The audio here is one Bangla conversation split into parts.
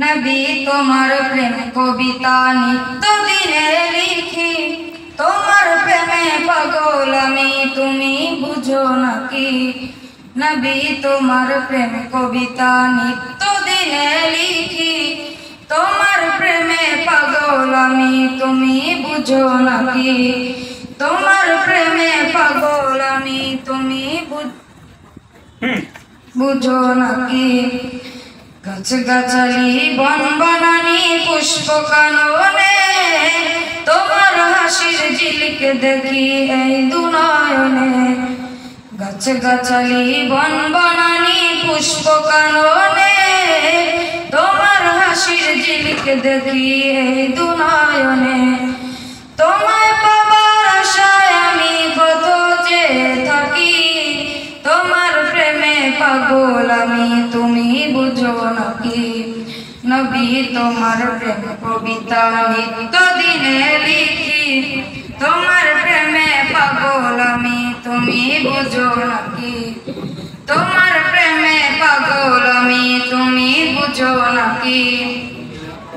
নবী তোমার প্রেম কবিতা নিত্য দিনে লিখি, তোমার প্রেমে পাগল আমি তুমি বুঝো নাকি। নবী তোমার প্রেম কবিতা নিত্য দিনে লিখি, তোমার প্রেমে পাগল আমি তুমি বুঝো নাকি। তোমার প্রেমে পাগল আমি তুমি বুঝো নাকি। গাছ গাছালি বন বনানি পুষ্প কাননে, তোমার হাসির ঝিলিক দেখি এই দুনয়নে। গাছ গাছালি বন বনানি পুষ্প কাননে, তোমার হাসির ঝিলিক দেখি এই দুনয়নে। তোমায় পাবার আশায় আমি কত যে থাকি, তোমার প্রেমে পাগল আমি তুমি বুঝো নাকি। নবী তোমার প্রেম কবিতা নিত্য দিনে লিখি, তোমার প্রেমে পাগল আমি তুমি বুঝো নাকি। তোমার প্রেমে পাগল আমি তুমি বুঝো নাকি।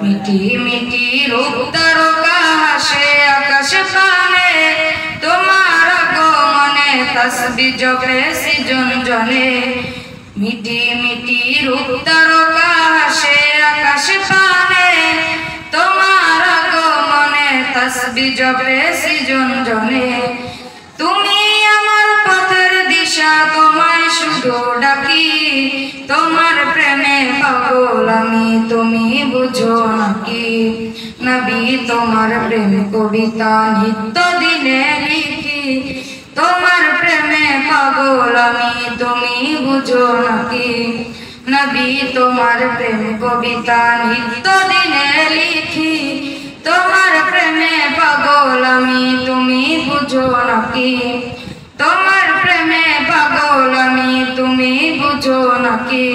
মিটি মিটি রূপ তারকা হাসে আকাশ পানে, তোমার আগমনে তসবিহ জপে সৃজন জনে। মিটি মিটি রূপ তারকা হাসে আকাশ পানে, তোমার আগমনে তসবিহ জপে সৃজন জনে। তুমি আমার পথের দিশা তোমায় শুধু ডাকি, তোমার প্রেমে পাগল আমি তুমি বুঝো নাকি। নবী তোমার প্রেম কবিতা নিত্য দিনে লিখি, তোমার প্রেমে পাগল আমি তুমি বুঝো নাকি। নবী তোমার প্রেম কবিতা নিত্য দিনে লিখি, তোমার প্রেমে পাগল আমি তুমি বুঝো নাকি। তোমার প্রেমে পাগল আমি তুমি বুঝো নাকি।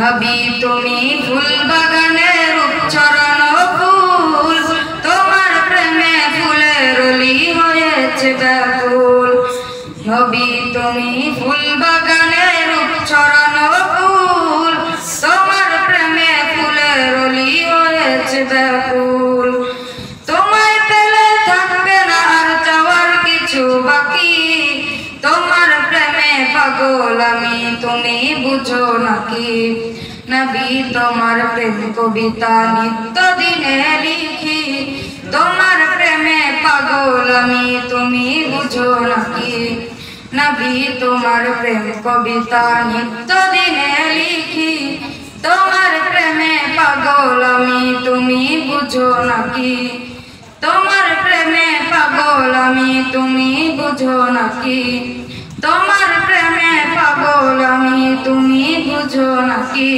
নবী তুমি ফুল বাগানে রূপচরণ ফুল, তোমার প্রেমে ফুলের রলি হয়েছে ব্যাকুল। নবী তুমি ফুল বাগানে রূপচরণ ফুল, তোমার প্রেমে ফুলের রলি হয়েছে ব্যাকুল। তোমায় পেলে থাকবে না আর চাওয়ার কিছু বাকি, তোমার প্রেমে পাগল আমি তুমি বুঝো নাকি। নবী তোমার প্রেম কবিতা নিত্য দিনে লিখি, তোমার প্রেমে পাগল আমি তুমি বুঝো নাকি। নবী তোমার প্রেম কবিতা নিত্য দিনে লিখি, তোমার প্রেমে পাগল আমি তুমি বুঝো নাকি। তোমার প্রেমে পাগল আমি তুমি বুঝো নাকি। তোমার প্রেমে পাগল আমি তুমি বুঝো নাকি।